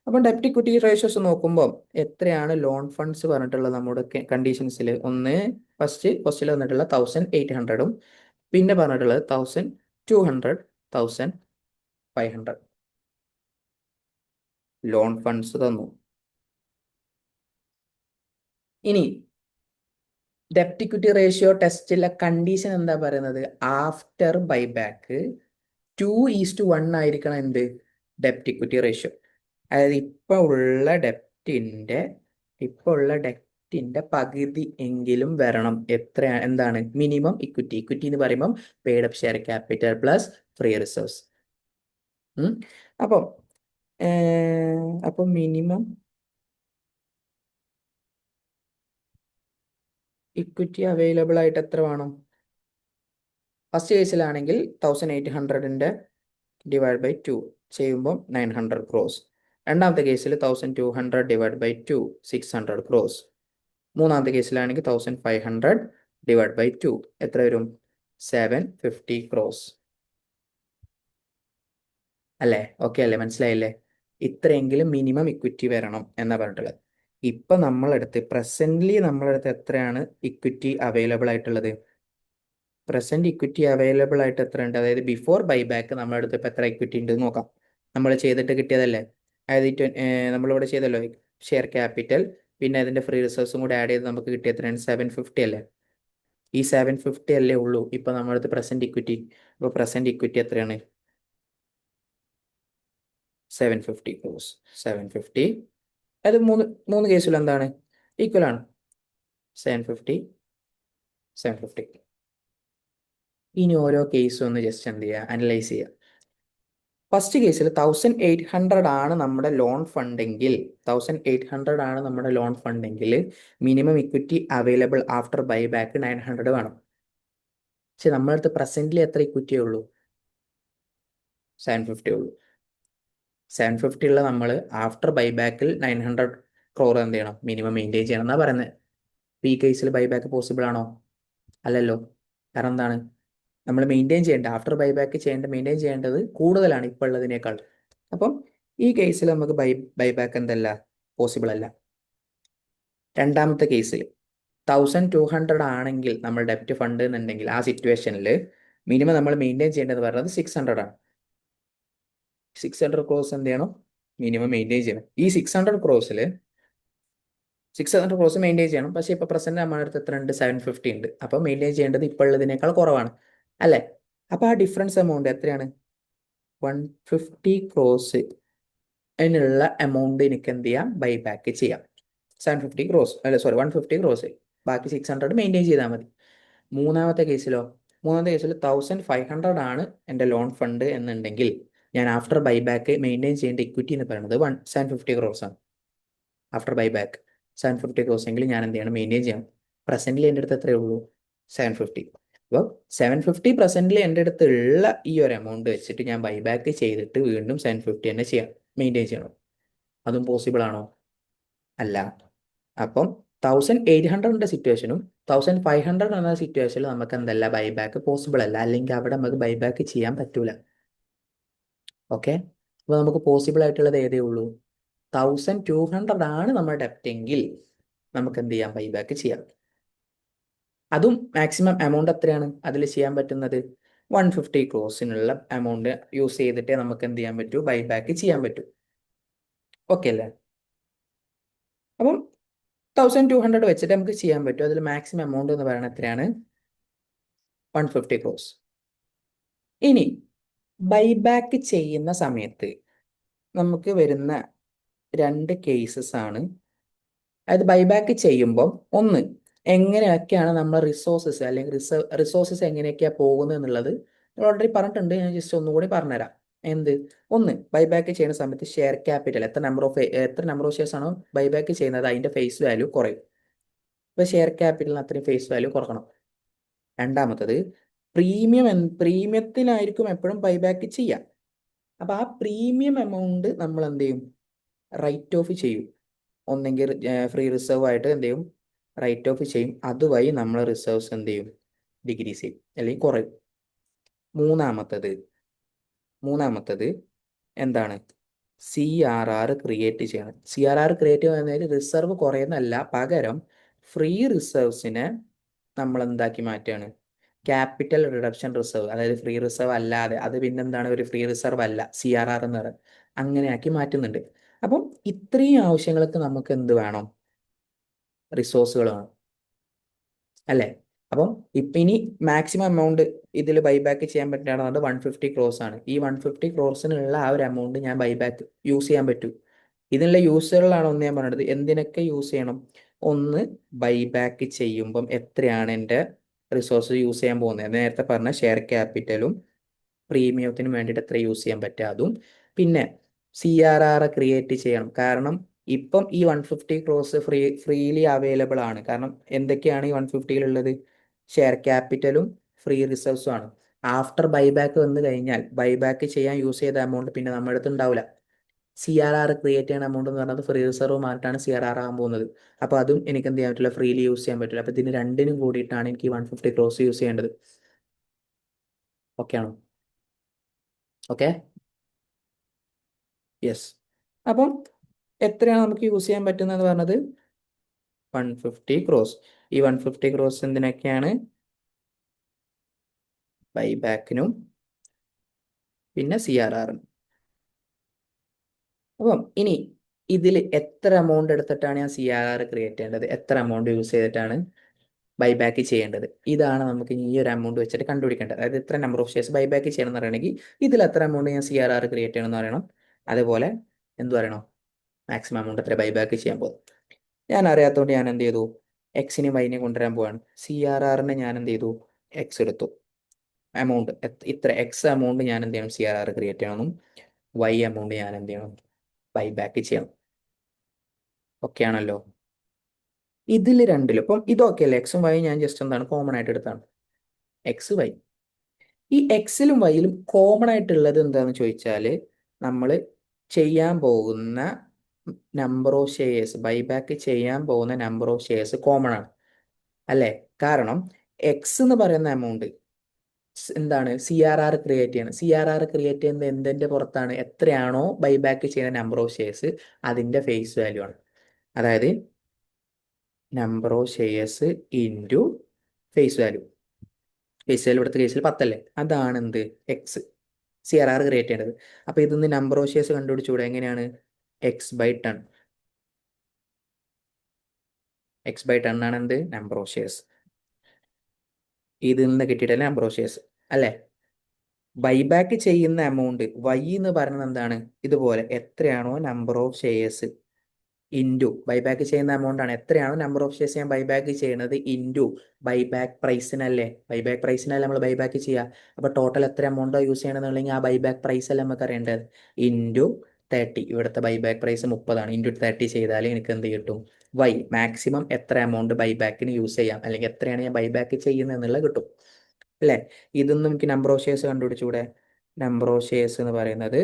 അപ്പം ഡെപ്റ്റ് ഇക്വിറ്റി റേഷ്യോസ് നോക്കുമ്പോൾ എത്രയാണ് ലോൺ ഫണ്ട്സ് പറഞ്ഞിട്ടുള്ളത് നമ്മുടെ കണ്ടീഷൻസിൽ? ഫസ്റ്റ് ക്വസ്റ്റിൽ വന്നിട്ടുള്ള 1800, പിന്നെ പറഞ്ഞിട്ടുള്ളത് 1200, 1500 ലോൺ ഫണ്ട്സ് തന്നു. ഇനി ഡെപ്റ്റ് ഇക്വിറ്റി റേഷ്യോ ടെസ്റ്റിലെ കണ്ടീഷൻ എന്താ പറയുന്നത്? ആഫ്റ്റർ ബൈബാക്ക് 2:1 ആയിരിക്കണം എന്ത്? ഡെപ്റ്റ് ഇക്വിറ്റി റേഷ്യോ. അതായത് ഇപ്പോൾ ഉള്ള ഡെപ്റ്റിന്റെ പകുതി എങ്കിലും വരണം. എന്താണ് മിനിമം ഇക്വിറ്റി? ഇക്വിറ്റി എന്ന് പറയുമ്പോൾ paid up share capital plus free reserves. അപ്പം മിനിമം ഇക്വിറ്റി അവൈലബിൾ ആയിട്ട് എത്ര വേണം? ഫസ്റ്റ് കേസിലാണെങ്കിൽ 1800 ഡിവൈഡ് ബൈ 2 ചെയ്യുമ്പോൾ 900 crores. രണ്ടാമത്തെ കേസിൽ 1200 ഡിവൈഡ് ബൈ 2 600 crores. മൂന്നാമത്തെ കേസിലാണെങ്കിൽ 1500 ഡിവൈഡ് ബൈ 2 എത്ര വരും? 750 crores അല്ലേ? ഓക്കെ അല്ലേ? മനസ്സിലായില്ലേ? ഇത്രയെങ്കിലും മിനിമം ഇക്വിറ്റി വരണം എന്നാ പറഞ്ഞിട്ടുള്ളത്. ഇപ്പൊ പ്രസന്റ്ലി നമ്മളടുത്ത് എത്രയാണ് ഇക്വിറ്റി അവൈലബിൾ ആയിട്ടുള്ളത്? പ്രസന്റ് ഇക്വിറ്റി അവൈലബിൾ ആയിട്ട് എത്ര ഉണ്ട്? അതായത് ബിഫോർ ബൈബാക്ക് നമ്മുടെ അടുത്ത് ഇപ്പൊ എത്ര ഇക്വിറ്റി ഉണ്ട് നോക്കാം. നമ്മൾ ചെയ്തിട്ട് കിട്ടിയതല്ലേ? അതായത് നമ്മളിവിടെ ചെയ്തല്ലോ ഷെയർ ക്യാപിറ്റൽ, പിന്നെ അതിന്റെ ഫ്രീ റിസർവ്സും കൂടെ ആഡ് ചെയ്ത് നമുക്ക് കിട്ടിയ എത്രയാണ്? 750 അല്ലേ? ഈ 750 അല്ലേ ഉള്ളൂ ഇപ്പൊ നമ്മുടെ അടുത്ത് പ്രസന്റ് ഇക്വിറ്റി. അപ്പൊ പ്രസന്റ് ഇക്വിറ്റി എത്രയാണ്? 750 crores. 750 അത് മൂന്ന് കേസിലും എന്താണ്? ഈക്വൽ ആണ്. 750, 750. ഇനി ഓരോ കേസും ഒന്ന് ജസ്റ്റ് എന്ത് ചെയ്യുക? അനലൈസ് ചെയ്യുക. ഫസ്റ്റ് കേസിൽ 1800 ആണ് നമ്മുടെ ലോൺ ഫണ്ടെങ്കിൽ 1800 minimum equity available after buyback 900 വേണം. പക്ഷെ നമ്മുടെ അടുത്ത് പ്രസന്റ്ലി എത്ര ഇക്വിറ്റിയേ ഉള്ളൂ? 750 ഉള്ളൂ. 750 ഉള്ള നമ്മൾ ആഫ്റ്റർ ബൈബാക്കിൽ 900 crore എന്ത് ചെയ്യണം? മിനിമം മെയിൻറ്റെയിൻ ചെയ്യണം എന്നാ പറയുന്നത്. ഈ കേസിൽ ബൈബാക്ക് പോസിബിൾ ആണോ? അല്ലല്ലോ. കാരണം എന്താണ്? നമ്മൾ ആഫ്റ്റർ ബൈബാക്ക് മെയിൻറ്റെയിൻ ചെയ്യേണ്ടത് കൂടുതലാണ് ഇപ്പോൾ ഉള്ളതിനേക്കാൾ. അപ്പം ഈ കേസിൽ നമുക്ക് ബൈബാക്ക് എന്തല്ല? പോസിബിൾ അല്ല. രണ്ടാമത്തെ കേസിൽ 1200 ആണെങ്കിൽ നമ്മൾ ഡെപ്റ്റ് ഫണ്ട് എന്നുണ്ടെങ്കിൽ ആ സിറ്റുവേഷനിൽ മിനിമം നമ്മൾ മെയിൻറ്റെയിൻ ചെയ്യേണ്ടത് പറയുന്നത് 600 ആണ്. 600 crores എന്ത് ചെയ്യണം? മിനിമം മെയിൻറ്റെയിൻ ചെയ്യണം. ഈ 600 crores മെയിൻറ്റെയിൻ ചെയ്യണം. പക്ഷേ ഇപ്പൊ പ്രസന്റ് നമ്മുടെ അടുത്ത് എത്ര ഉണ്ട്? 750 ഉണ്ട്. അപ്പൊ മെയിൻറ്റെയിൻ ചെയ്യേണ്ടത് ഇപ്പോൾ ഉള്ളതിനേക്കാൾ കുറവാണ് അല്ലേ? അപ്പൊ ആ ഡിഫറൻസ് എമൗണ്ട് എത്രയാണ്? 150 crores അതിനുള്ള എമൗണ്ട് എനിക്ക് എന്ത് ചെയ്യാം? ബൈബാക്ക് ചെയ്യാം. 750 crores അല്ല, സോറി 150 crores. ബാക്കി 600 മെയിൻറ്റെയിൻ ചെയ്താൽ മതി. മൂന്നാമത്തെ കേസിൽ 1500 ആണ് എൻ്റെ ലോൺ ഫണ്ട് എന്നുണ്ടെങ്കിൽ ഞാൻ ആഫ്റ്റർ ബൈബാക്ക് മെയിൻറ്റെയിൻ ചെയ്യേണ്ട ഇക്വിറ്റി എന്ന് പറയുന്നത് 750 crores ആണ്. ആഫ്റ്റർ ബൈബാക്ക് 750 crores എങ്കിൽ ഞാൻ എന്ത് ചെയ്യണം? മെയിൻറ്റെയിൻ ചെയ്യണം. പ്രസന്റ്ലി എൻ്റെ അടുത്ത് എത്രയേ ഉള്ളൂ? 750. അപ്പോൾ 750% എൻ്റെ അടുത്തുള്ള ഈ ഒരു എമൗണ്ട് വെച്ചിട്ട് ഞാൻ ബൈബാക്ക് ചെയ്തിട്ട് വീണ്ടും 750 തന്നെ ചെയ്യാം, മെയിൻറ്റെയിൻ ചെയ്യണം. അതും പോസിബിൾ ആണോ? അല്ല. അപ്പം 1800 സിറ്റുവേഷനും 1500 എന്ന സിറ്റുവേഷനിൽ നമുക്ക് എന്തല്ല ബൈബാക്ക് പോസിബിൾ അല്ല, അല്ലെങ്കിൽ അവിടെ നമുക്ക് ബൈബാക്ക് ചെയ്യാൻ പറ്റൂല. ഓക്കെ, അപ്പോൾ നമുക്ക് പോസിബിൾ ആയിട്ടുള്ളത് ഏതേ ഉള്ളൂ? 1200 ആണ് നമ്മുടെ ഡെപ്റ്റ് എങ്കിൽ നമുക്ക് എന്ത് ചെയ്യാം? ബൈബാക്ക് ചെയ്യാം. അതും മാക്സിമം എമൗണ്ട് എത്രയാണ് അതിൽ ചെയ്യാൻ പറ്റുന്നത്? 150 ക്രോസിനുള്ള എമൗണ്ട് യൂസ് ചെയ്തിട്ടേ നമുക്ക് എന്ത് ചെയ്യാൻ പറ്റൂ? ബൈബാക്ക് ചെയ്യാൻ പറ്റൂ. ഓക്കെ അല്ലേ? അപ്പം 1200 വെച്ചിട്ട് നമുക്ക് ചെയ്യാൻ പറ്റും. അതിൽ മാക്സിമം എമൗണ്ട് എന്ന് പറയുന്നത് എത്രയാണ്? 150 ക്രോസ്. ഇനി ബൈബാക്ക് ചെയ്യുന്ന സമയത്ത് നമുക്ക് വരുന്ന രണ്ട് കേസസ് ആണ്. അതായത് ബൈബാക്ക് ചെയ്യുമ്പോൾ ഒന്ന്, എങ്ങനെയൊക്കെയാണ് നമ്മൾ റിസോഴ്സസ് അല്ലെങ്കിൽ റിസോഴ്സസ് എങ്ങനെയൊക്കെയാണ് പോകുന്നത് എന്നുള്ളത് ഓൾറെഡി പറഞ്ഞിട്ടുണ്ട്. ഞാൻ ജസ്റ്റ് ഒന്നുകൂടി പറഞ്ഞുതരാം. എന്ത്? ഒന്ന്, ബൈബാക്ക് ചെയ്യുന്ന സമയത്ത് ഷെയർ ക്യാപിറ്റൽ എത്ര നമ്പർ ഓഫ് ഷെയർസ് ആണോ ബൈബാക്ക് ചെയ്യുന്നത് അതിൻ്റെ ഫേസ് വാല്യൂ കുറയും. ഇപ്പോൾ ഷെയർ ക്യാപിറ്റലിന് അത്രയും ഫേസ് വാല്യൂ കുറക്കണം. രണ്ടാമത്തത്, പ്രീമിയത്തിനായിരിക്കും എപ്പോഴും ബൈബാക്ക് ചെയ്യാം. അപ്പോൾ ആ പ്രീമിയം എമൗണ്ട് നമ്മൾ എന്ത് ചെയ്യും? റൈറ്റ് ഓഫ് ചെയ്യും. ഒന്നെങ്കിൽ ഫ്രീ റിസർവ് ആയിട്ട് എന്ത് ചെയ്യും? റൈറ്റ് ഓഫ് ചെയ്യും. അതുവഴി നമ്മൾ റിസർവ്സ് എന്ത് ചെയ്യും? ഡിക്രീസ് ചെയ്യും അല്ലെങ്കിൽ കുറയും. മൂന്നാമത്തത് എന്താണ്? CRR ക്രിയേറ്റ് ചെയ്യണം. CRR ക്രിയേറ്റ് ചെയ്യുന്നതിൽ റിസർവ് കുറയുന്നതല്ല, പകരം ഫ്രീ റിസർവ്സിനെ നമ്മൾ എന്താക്കി മാറ്റുകയാണ്? ക്യാപിറ്റൽ റിഡക്ഷൻ റിസർവ്, അതായത് ഫ്രീ റിസർവ് അല്ലാതെ, അത് പിന്നെന്താണ്? ഒരു ഫ്രീ റിസർവ് അല്ല, CRR എന്ന് പറയുന്നത്. അങ്ങനെയാക്കി മാറ്റുന്നുണ്ട്. അപ്പം ഇത്രയും ആവശ്യങ്ങൾക്ക് നമുക്ക് എന്ത് വേണം? റിസോഴ്സുകൾ വേണം അല്ലേ? അപ്പം ഇപ്പം ഇനി മാക്സിമം എമൗണ്ട് ഇതിൽ ബൈബാക്ക് ചെയ്യാൻ പറ്റുകയാണെന്നുണ്ട് 150 ക്രോസ് ആണ്. ഈ 150 ക്രോസിനുള്ള ആ ഒരു എമൗണ്ട് ഞാൻ ബൈബാക്ക് യൂസ് ചെയ്യാൻ പറ്റും. ഇതിനുള്ള യൂസുകളിലാണ് ഒന്ന് ഞാൻ പറഞ്ഞത്. എന്തിനൊക്കെ യൂസ് ചെയ്യണം? ഒന്ന്, ബൈബാക്ക് ചെയ്യുമ്പം എത്രയാണ് എൻ്റെ റിസോഴ്സ് യൂസ് ചെയ്യാൻ പോകുന്നത്? നേരത്തെ പറഞ്ഞ ഷെയർ ക്യാപിറ്റലും പ്രീമിയത്തിന് വേണ്ടിയിട്ട് എത്ര യൂസ് ചെയ്യാൻ പറ്റുക അതും. പിന്നെ CRR ക്രിയേറ്റ് ചെയ്യണം. കാരണം ഇപ്പം ഈ 150 ക്രോസ് ഫ്രീലി അവൈലബിൾ ആണ്. കാരണം എന്തൊക്കെയാണ് ഈ 150-ലുള്ളത്? ഷെയർ ക്യാപിറ്റലും ഫ്രീ റിസർവ്സും ആണ്. ആഫ്റ്റർ ബൈബാക്ക് വന്നു കഴിഞ്ഞാൽ ബൈബാക്ക് ചെയ്യാൻ യൂസ് ചെയ്ത എമൗണ്ട് പിന്നെ നമ്മുടെ അടുത്ത് ഉണ്ടാവില്ല. CRR ക്രിയേറ്റ് ചെയ്യുന്ന എമൗണ്ട് എന്ന് പറയുന്നത് ഫ്രീ റിസർവ് മാറ്റാണ് CRR ആകാൻ പോകുന്നത്. അപ്പോൾ അതും എനിക്ക് എന്ത് ചെയ്യാൻ പറ്റില്ല? ഫ്രീലി യൂസ് ചെയ്യാൻ പറ്റില്ല. അപ്പോൾ ഇതിന് രണ്ടിനും കൂടിയിട്ടാണ് എനിക്ക് 150 ക്രോസ് യൂസ് ചെയ്യേണ്ടത്. ഓക്കെ ആണോ? Okay, yes. അപ്പം എത്രയാണ് നമുക്ക് യൂസ് ചെയ്യാൻ പറ്റുന്നത് പറഞ്ഞത്? 150 ക്രോസ്. ഈ 150 ക്രോസ് എന്തിനൊക്കെയാണ്? ബൈബാക്കിനും പിന്നെ CRRനും. അപ്പം ഇനി ഇതിൽ എത്ര എമൗണ്ട് എടുത്തിട്ടാണ് ഞാൻ CRR ക്രിയേറ്റ് ചെയ്യേണ്ടത്? എത്ര എമൗണ്ട് യൂസ് ചെയ്തിട്ടാണ് ബൈബാക്ക് ചെയ്യേണ്ടത്? ഇതാണ് നമുക്ക് ഈ ഒരു എമൗണ്ട് വെച്ചിട്ട് കണ്ടുപിടിക്കേണ്ടത്. അതായത് എത്ര നമ്പർ ഓഫ് ഷെയർസ് ബൈബാക്ക് ചെയ്യണം എന്ന് പറയണമെങ്കിൽ ഇതിൽ എത്ര എമൗണ്ട് ഞാൻ CRR ക്രിയേറ്റ് ചെയ്യണം എന്ന് പറയണം. അതുപോലെ എന്ത് പറയണം? മാക്സിമം എമൗണ്ട് എത്ര ബൈബാക്ക് ചെയ്യാൻ പോകും. ഞാൻ അറിയാത്തതുകൊണ്ട് ഞാൻ എന്ത് ചെയ്തു? എക്സിനെയും വൈനെയും കൊണ്ടുവരാൻ പോവാണ്. CRRനെ ഞാൻ എന്ത് ചെയ്തു? എക്സ് എടുത്തു. എമൗണ്ട് ഇത്ര എക്സ് എമൗണ്ട് ഞാൻ എന്ത് ചെയ്യണം? CRR ക്രിയേറ്റ് ചെയ്യണം. വൈ എമൗണ്ട് ഞാൻ എന്ത് ചെയ്യണം? ബൈബാക്ക് ചെയ്യണം. ഓക്കെ ആണല്ലോ? ഇതിൽ രണ്ടിലും ഇപ്പം ഇതൊക്കെ അല്ലേ? എക്സും വൈ ഞാൻ ജസ്റ്റ് എന്താണ് കോമൺ ആയിട്ട് എടുത്താണ്. X Y. ഈ എക്സിലും വൈയിലും കോമൺ ആയിട്ടുള്ളത് എന്താണെന്ന് ചോദിച്ചാൽ നമ്മൾ ചെയ്യാൻ പോകുന്ന നമ്പർ ഓഫ് ഷെയർസ്, ബൈബാക്ക് ചെയ്യാൻ പോകുന്ന നമ്പർ ഓഫ് ഷെയർസ് കോമൺ ആണ് അല്ലേ? കാരണം എക്സ് എന്ന് പറയുന്ന എമൗണ്ട് എന്താണ്? CRR ക്രിയേറ്റ് ചെയ്യണം. CRR ക്രിയേറ്റ് ചെയ്യുന്നത് എന്തിൻ്റെ പുറത്താണ്? എത്രയാണോ ബൈബാക്ക് ചെയ്യുന്ന നമ്പർ ഓഫ് ഷെയർസ് അതിൻ്റെ ഫേസ് വാല്യൂ ആണ്. അതായത് number of shares into face value. Face value ഇവിടുത്തെ കേസിൽ 10 അല്ലേ? അതാണ് എന്ത്? എക്സ്. CRR ക്രിയേറ്റ് ചെയ്യേണ്ടത്. അപ്പോൾ ഇതിന്ന് നമ്പർ ഓഫ് ഷെയർസ് കണ്ടുപിടിച്ചുകൂടെ? എങ്ങനെയാണ്? x/10. x/10 ആണ് എന്ത്? Number of shares. ഇതിൽ നിന്ന് കിട്ടിയിട്ടല്ലേ നമ്പർ ഓഫ് ഷെയർസ് അല്ലേ? ബൈബാക്ക് ചെയ്യുന്ന എമൗണ്ട് വൈ എന്ന് പറയുന്നത് എന്താണ്? ഇതുപോലെ എത്രയാണോ number of shares into buyback ചെയ്യുന്ന എമൗണ്ട് ആണ്. എത്രയാണോ നമ്പർ ഓഫ് ഷെയർസ് ഞാൻ ബൈബാക്ക് ചെയ്യുന്നത് ഇൻറ്റു ബൈബാക്ക് പ്രൈസിനല്ലേ? ബൈബാക്ക് പ്രൈസിനല്ലേ നമ്മൾ ബൈബാക്ക് ചെയ്യുക. അപ്പോൾ ടോട്ടൽ എത്ര എമൗണ്ടോ യൂസ് ചെയ്യണമെന്നുണ്ടെങ്കിൽ ആ ബൈബാക്ക് പ്രൈസ് അല്ലേ നമുക്ക് അറിയേണ്ടത്? ഇൻറ്റു 30. ഇവിടുത്തെ ബൈബാക്ക് പ്രൈസ് 30 ആണ്. ഇൻറ്റു 30 ചെയ്താൽ എനിക്ക് എന്ത് കിട്ടും? മാക്സിമം എത്ര എമൗണ്ട് ബൈബാക്കിന് യൂസ് ചെയ്യാം, അല്ലെങ്കിൽ എത്രയാണ് ഞാൻ ബൈബാക്ക് ചെയ്യുന്നത് എന്നുള്ളത് കിട്ടും. അല്ലേ? ഇതൊന്നും നമുക്ക് നമ്പർ ഓഫ് ഷെയർസ് കണ്ടുപിടിച്ചുകൂടെ? നമ്പർ ഓഫ് ഷെയർസ് എന്ന് പറയുന്നത്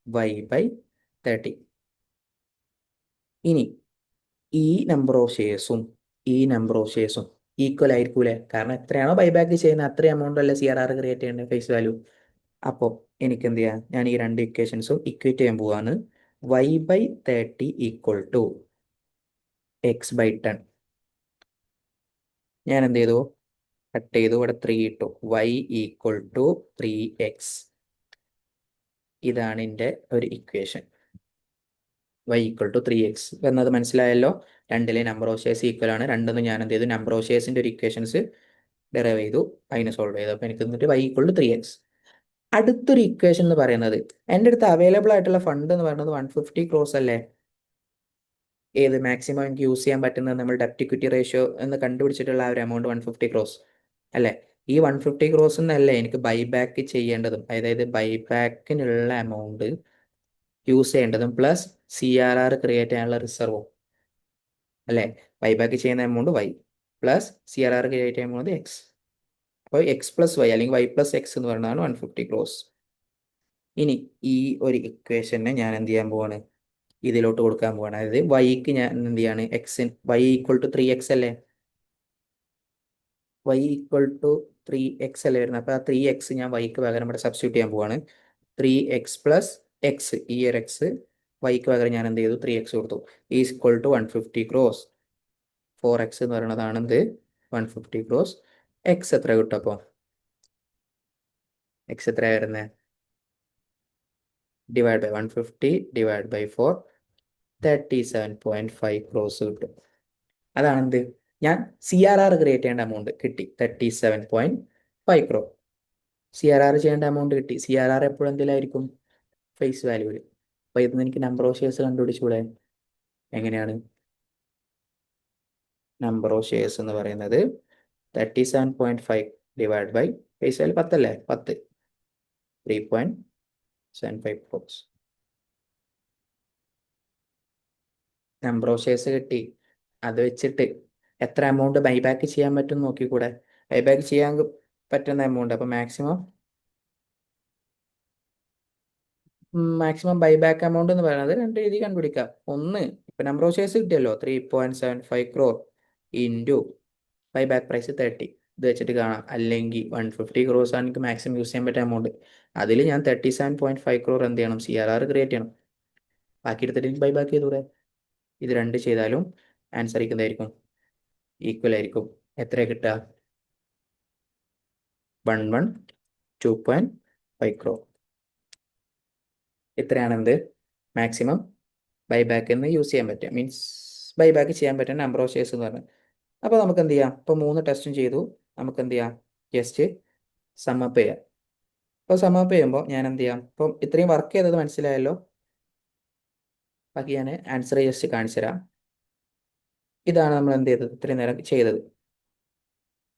y/30. ഇനി ഈ നമ്പർ ഓഫ് ഷെയർസും ഈ നമ്പർ ഓഫ് ഷെയർസും ഈക്വൽ ആയിരിക്കൂലേ? കാരണം എത്രയാണോ ബൈബാക്ക് ചെയ്യുന്നത് അത്രയും എമൗണ്ട് അല്ലേ CRR ക്രിയേറ്റ് ചെയ്യേണ്ടത്, ഫേസ് വാല്യൂ. അപ്പോൾ എനിക്ക് എന്ത് ചെയ്യാം? ഞാൻ ഈ രണ്ട് ഇക്വേഷൻസും ഇക്വേറ്റ് ചെയ്യാൻ പോവാണ്. y/30 equal to x/10. ഞാൻ എന്ത് ചെയ്തു? കട്ട് ചെയ്തു, ഇവിടെ 3 ഇട്ടു. y equal to 3x. ഇതാണ് എൻ്റെ ഒരു equation. y equal to 3x എന്നത് മനസ്സിലായല്ലോ. രണ്ടിലെ നമ്പർ ഓഫ് ഷെയർസ് ഈക്വൽ ആണ്. രണ്ടെന്ന് ഞാൻ എന്ത് ചെയ്തു? നമ്പർ ഓഫ് ഷെയർസിൻ്റെ ഒരു ഇക്വേഷൻസ് ഡെറൈവ് ചെയ്തു, അതിനെ സോൾവ് ചെയ്തു. അപ്പോൾ എനിക്ക് എന്നിട്ട് y ഈക്വൽ ടു 3x. അടുത്തൊരു ഇക്വേഷൻ എന്ന് പറയുന്നത്, എൻ്റെ അടുത്ത് അവൈലബിൾ ആയിട്ടുള്ള ഫണ്ട് എന്ന് പറയുന്നത് 150 ക്രോസ് അല്ലേ? ഏത് മാക്സിമം എനിക്ക് യൂസ് ചെയ്യാൻ പറ്റുന്നത് നമ്മൾ ഡെപ്റ്റ് ഇക്വിറ്റി റേഷ്യോ എന്ന് കണ്ടുപിടിച്ചിട്ടുള്ള ആ ഒരു എമൗണ്ട് 150 ക്രോസ് അല്ലേ? ഈ 150 ക്രോസ് എന്നല്ലേ എനിക്ക് ബൈബാക്ക് ചെയ്യേണ്ടതും, അതായത് ബൈബാക്കിനുള്ള എമൗണ്ട് യൂസ് ചെയ്യേണ്ടതും പ്ലസ് CRR ക്രിയേറ്റ് ചെയ്യാനുള്ള റിസർവും അല്ലേ? ബൈബാക്ക് ചെയ്യുന്ന amount y plus CRR create ചെയ്യുന്ന എമൗണ്ട് x. അപ്പോൾ x+y അല്ലെങ്കിൽ y+x എന്ന് പറയുന്നതാണ് 150 ക്രോസ്. ഇനി ഈ ഒരു ഇക്വേഷനെ ഞാൻ എന്ത് ചെയ്യാൻ പോവാണ്? ഇതിലോട്ട് കൊടുക്കാൻ പോവാണ്. അതായത് വൈക്ക് ഞാൻ എന്ത് ചെയ്യാണ്? y ഈക്വൽ ടു 3x അല്ലേ? y ഈക്വൽ ടു 3x അല്ലേ വരുന്നത്? അപ്പോൾ ആ 3x ഞാൻ yക്ക് പകരം ഇവിടെ സബ്സ്റ്റിറ്റ്യൂട്ട് ചെയ്യാൻ പോവാണ്. 3x പ്ലസ് എക്സ്, ഈ ഒരു എക്സ് വൈക്ക് പകരം ഞാൻ എന്ത് ചെയ്തു? 3x കൊടുത്തു. Is equal to 150 cross. 4x എന്ന് പറയുന്നതാണ് എന്ത്? 150 ക്രോസ്. എക്സ് എത്ര കിട്ടും? അപ്പോൾ എക്സ് എത്ര വരുന്നത്? Divide by 150 divide by 4, 37.5 crores കിട്ടും. അതാണ് എന്ത്? ഞാൻ CRR ക്രിയേറ്റ് ചെയ്യേണ്ട എമൗണ്ട് കിട്ടി, 37.5 ക്രോ. CRR ചെയ്യേണ്ട എമൗണ്ട് കിട്ടി. CRR എപ്പോഴും എന്തിലായിരിക്കും? ഫേസ് വാല്യൂവിൽ. അപ്പോൾ ഇതിന് എനിക്ക് നമ്പർ ഓഫ് ഷെയർസ് കണ്ടുപിടിച്ചൂടെ? എങ്ങനെയാണ്? നമ്പർ ഓഫ് ഷെയർസ് എന്ന് പറയുന്നത് 37.5 ഡിവൈഡ് ബൈ ഫേസ് വാല്യൂ 10 അല്ലേ? 10, 3.75 ക്രോസ്. നമ്പർ ഓഫ് ഷെയർസ് കിട്ടി. അത് വെച്ചിട്ട് എത്ര എമൗണ്ട് ബൈബാക്ക് ചെയ്യാൻ പറ്റും നോക്കിക്കൂടെ? ബൈബാക്ക് ചെയ്യാൻ പറ്റുന്ന എമൗണ്ട്, അപ്പോൾ മാക്സിമം ബൈബാക്ക് എമൗണ്ട് എന്ന് പറയുന്നത് രണ്ട് രീതി കണ്ടുപിടിക്കാം. ഒന്ന്, ഇപ്പൊ നമ്പർ ഓഫ് ഷെയർസ് കിട്ടിയല്ലോ, 3.75 ക്രോർ ഇൻറ്റു ബൈബാക്ക് പ്രൈസ് 30. ഇത് വെച്ചിട്ട് കാണാം. അല്ലെങ്കിൽ 150 ക്രോസ് ആണ് എനിക്ക് മാക്സിമം യൂസ് ചെയ്യാൻ പറ്റിയ എമൗണ്ട്. അതിൽ ഞാൻ 37.5 ക്രോർ എന്ത് ചെയ്യണം? CRR ക്രിയേറ്റ് ചെയ്യണം. ബാക്കി എടുത്തിട്ട് എനിക്ക് ബൈബാക്ക് ചെയ്തൂടെ? ഇത് രണ്ട് ചെയ്താലും ആൻസർ എന്തായിരിക്കും? ഈക്വൽ ആയിരിക്കും. എത്ര കിട്ടുക? 2.5 ക്രോർ. ഇത്രയാണെന്ത്? മാക്സിമം ബൈബാക്ക് എന്ന് യൂസ് ചെയ്യാൻ പറ്റുക, മീൻസ് ബൈബാക്ക് ചെയ്യാൻ പറ്റുന്ന നമ്പർ ഓഫ് ഷെയർസ് എന്ന് പറഞ്ഞാൽ. അപ്പോൾ നമുക്ക് എന്ത് ചെയ്യാം? ഇപ്പോൾ 3 ടെസ്റ്റും ചെയ്തു. നമുക്ക് എന്ത് ചെയ്യാം? ജസ്റ്റ് സമ്മപ്പ് ചെയ്യാം. അപ്പോൾ സമ്മപ്പ് ചെയ്യുമ്പോൾ ഞാൻ എന്ത് ചെയ്യാം? ഇപ്പം ഇത്രയും വർക്ക് ചെയ്തത് മനസ്സിലായല്ലോ. ബാക്കി ഞാൻ ആൻസർ ജസ്റ്റ് കാണിച്ചു തരാം. ഇതാണ് നമ്മൾ എന്ത് ചെയ്തത്? ഇത്രയും നേരം ചെയ്തത്.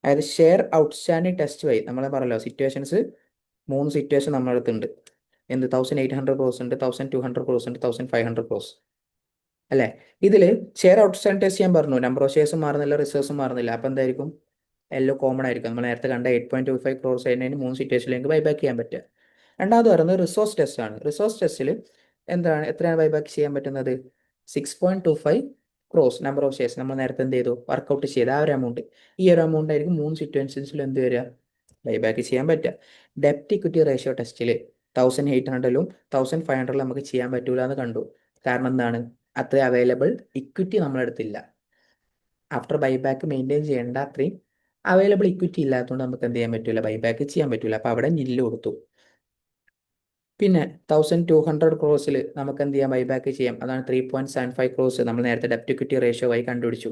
അതായത് ഷെയർ ഔട്ട്സ്റ്റാൻഡിങ് ടെസ്റ്റ് വഴി നമ്മൾ പറഞ്ഞല്ലോ, സിറ്റുവേഷൻസ് 3 സിറ്റുവേഷൻ നമ്മുടെ അടുത്തുണ്ട്. എന്ത്? 1800 ക്രോസ് ഉണ്ട്, 1200 ക്രോസ് ഉണ്ട്, 1500 ക്രോസ് അല്ലേ? ഇതിൽ ഷെയർ ഔട്ട്സ്റ്റാൻഡ് ടെസ്റ്റ് ചെയ്യാൻ പറഞ്ഞു. നമ്പർ ഓഫ് ഷെയർസും മാറുന്നില്ല, റിസർവ്സും മാറുന്നില്ല. അപ്പോൾ എന്തായിരിക്കും? എല്ലാം കോമൺ ആയിരിക്കും. നമ്മൾ നേരത്തെ കണ്ട 8.25 ക്രോസ് അതിന് 3 സിറ്റുവേഷനിലേക്ക് ബൈബാക്ക് ചെയ്യാൻ പറ്റുക. രണ്ടാമത് പറയുന്നത് റിസോഴ്സ് ടെസ്റ്റ് ആണ്. റിസോഴ്സ് ടെസ്റ്റിൽ എന്താണ്? എത്രയാണ് ബൈബാക്ക് ചെയ്യാൻ പറ്റുന്നത്? 6.25 ക്രോസ് നമ്പർ ഓഫ് ഷെയർസ് നമ്മൾ നേരത്തെ എന്ത് ചെയ്തു? വർക്കൗട്ട് ചെയ്ത് ആ ഒരു എമൗണ്ട്. ഈ ഒരു എമൗണ്ട് ആയിരിക്കും 3 സിറ്റുവേഷൻസിലും എന്ത് വരിക? ബൈബാക്ക് ചെയ്യാൻ പറ്റുക. ഡെപ്റ്റ് ഇക്വിറ്റി റേഷ്യോ ടെസ്റ്റിൽ 1800-ലും 1500-ലും നമുക്ക് ചെയ്യാൻ പറ്റൂല എന്ന് കണ്ടു. കാരണം എന്താണ്? അത്ര അവൈലബിൾ ഇക്വിറ്റി നമ്മളെടുത്തില്ല. ആഫ്റ്റർ ബൈബാക്ക് മെയിൻറ്റെയിൻ ചെയ്യേണ്ട അത്രയും അവൈലബിൾ ഇക്വിറ്റി ഇല്ലാത്തതുകൊണ്ട് നമുക്ക് എന്ത് ചെയ്യാൻ പറ്റില്ല? ബൈബാക്ക് ചെയ്യാൻ പറ്റില്ല. അപ്പോൾ അവിടെ നില്ല് കൊടുത്തു. പിന്നെ 1200 ക്രോസിൽ നമുക്ക് എന്ത് ചെയ്യാം? ബൈബാക്ക് ചെയ്യാം. അതാണ് 3.75 ക്രോസ്. നമ്മൾ നേരത്തെ ഡെപ്റ്റ് ഇക്വിറ്റി റേഷ്യോ ആയി കണ്ടുപിടിച്ചു.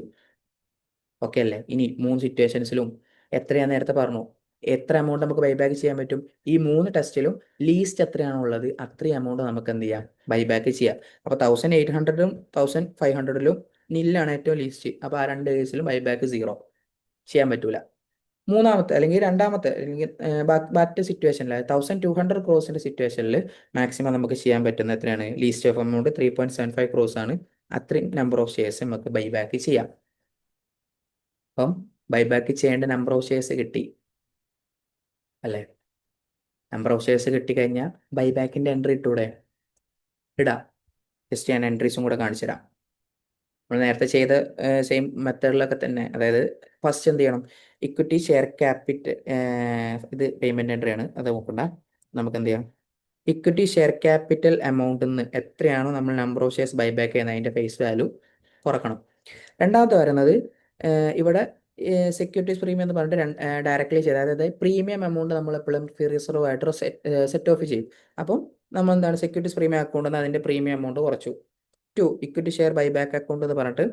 ഓക്കെ അല്ലേ? ഇനി 3 സിറ്റുവേഷൻസിലും എത്രയാണ് നേരത്തെ പറഞ്ഞു? എത്ര എമൗണ്ട് നമുക്ക് ബൈബാക്ക് ചെയ്യാൻ പറ്റും? ഈ 3 ടെസ്റ്റിലും ലീസ്റ്റ് എത്രയാണോ ഉള്ളത് അത്രയും എമൗണ്ട് നമുക്ക് എന്ത് ചെയ്യാം? ബൈബാക്ക് ചെയ്യാം. അപ്പോൾ 1800-ലും 1500-ലും നില്ലാണ് ഏറ്റവും ലീസ്റ്റ്. അപ്പോൾ ആ രണ്ട് കേസിലും ബൈബാക്ക് 0 ചെയ്യാൻ പറ്റൂല. മൂന്നാമത്തെ അല്ലെങ്കിൽ രണ്ടാമത്തെ അല്ലെങ്കിൽ ബാക്കി സിറ്റുവേഷനിൽ 1200 ക്രോസിന്റെ സിറ്റുവേഷനിൽ മാക്സിമം നമുക്ക് ചെയ്യാൻ പറ്റുന്ന എത്രയാണ്? ലീസ്റ്റ് ഓഫ് എമൗണ്ട് 3.75 ക്രോസ് ആണ്. അത്രയും നമ്പർ ഓഫ് ഷെയർസ് നമുക്ക് ബൈബാക്ക് ചെയ്യാം. അപ്പം ബൈബാക്ക് ചെയ്യേണ്ട നമ്പർ ഓഫ് ഷെയർസ് കിട്ടി. അല്ലേ? നമ്പർ ഓഫ് ഷെയർസ് കിട്ടിക്കഴിഞ്ഞാൽ ബൈബാക്കിൻ്റെ എൻട്രി ഇട്ടൂടെ? ഇടാം. ജസ്റ്റ് ഞാൻ എൻട്രീസും കൂടെ കാണിച്ചു തരാം. നമ്മൾ നേരത്തെ ചെയ്ത സെയിം മെത്തേഡിലൊക്കെ തന്നെ, അതായത് ഫസ്റ്റ് എന്ത് ചെയ്യണം, ഇക്വിറ്റി ഷെയർ ക്യാപിറ്റൽ, ഇത് പേയ്മെൻറ്റ് എൻട്രി ആണ്, അത് നോക്കണ്ട. നമുക്ക് എന്ത് ചെയ്യാം, ഇക്വിറ്റി ഷെയർ ക്യാപിറ്റൽ എമൗണ്ടിൽ നിന്ന് എത്രയാണോ നമ്മൾ നമ്പർ ഓഫ് ഷെയർസ് ബൈബാക്ക് ചെയ്യുന്നത് അതിൻ്റെ ഫേസ് വാല്യൂ കുറക്കണം. രണ്ടാമത്തെ വരുന്നത് ഇവിടെ സെക്യൂരിറ്റീസ് പ്രീമിയം എന്ന് പറഞ്ഞിട്ട് ഡയറക്റ്റ്ലി ചെയ്ത്, അതായത് പ്രീമിയം എമൗണ്ട് നമ്മൾ എപ്പോഴും ഫ്രീ റിസർവ് ആയിട്ട് സെറ്റ് ഓഫ് ചെയ്യും. അപ്പം നമ്മൾ എന്താണ്, സെക്യൂരിറ്റീസ് പ്രീമിയം അക്കൗണ്ടിൽ നിന്ന് അതിൻ്റെ പ്രീമിയം എമൗണ്ട് കുറച്ചു. ഇക്വിറ്റി ഷെയർ ബൈബാക്ക് അക്കൗണ്ട് എന്ന് പറഞ്ഞിട്ട്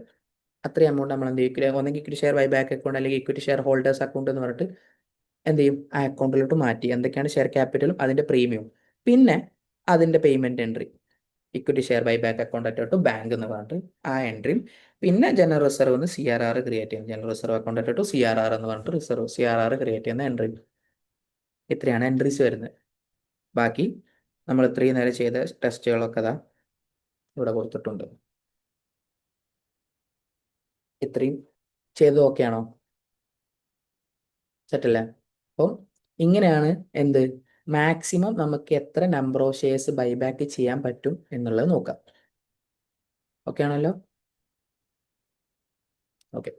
അത്രയും എമൗണ്ട് നമ്മൾ എന്ത് ചെയ്യും, ഒന്നെങ്കിൽ ഇക്വിറ്റി ഷെയർ ബൈബാക്ക് അക്കൗണ്ട് അല്ലെങ്കിൽ ഇക്വിറ്റി ഷെയർ ഹോൾഡേഴ്സ് അക്കൗണ്ട് എന്ന് പറഞ്ഞിട്ട് എന്ത് ചെയ്യും, ആ അക്കൗണ്ടിലോട്ട് മാറ്റി. എന്തൊക്കെയാണ് ഷെയർ ക്യാപിറ്റലും അതിൻ്റെ പ്രീമിയവും, പിന്നെ അതിൻ്റെ payment entry, equity share buyback account to bank എന്ന് പറഞ്ഞിട്ട് ആ എൻട്രിയും, പിന്നെ ജനറൽ റിസർവ് എന്ന് CRR ക്രിയേറ്റ് ചെയ്യും. General reserve account to CRR എന്ന് പറഞ്ഞിട്ട് റിസർവ് CRR ക്രിയേറ്റ് ചെയ്യുന്ന എൻട്രി. ഇത്രയാണ് എൻട്രീസ് വരുന്നത്. ബാക്കി നമ്മൾ ഇത്രയും നേരം ചെയ്ത ടെസ്റ്റുകളൊക്കെ അതാ ഇവിടെ കൊടുത്തിട്ടുണ്ട്. ഇത്രയും ചെയ്ത് ഓക്കെയാണോ? സെറ്റല്ലേ? അപ്പം ഇങ്ങനെയാണ് എന്ത്, മാക്സിമം നമുക്ക് എത്ര നമ്പർ ഓഫ് ഷെയർസ് ബൈബാക്ക് ചെയ്യാൻ പറ്റും എന്നുള്ളത് നോക്കാം. ഓക്കെ ആണല്ലോ? ഓക്കെ.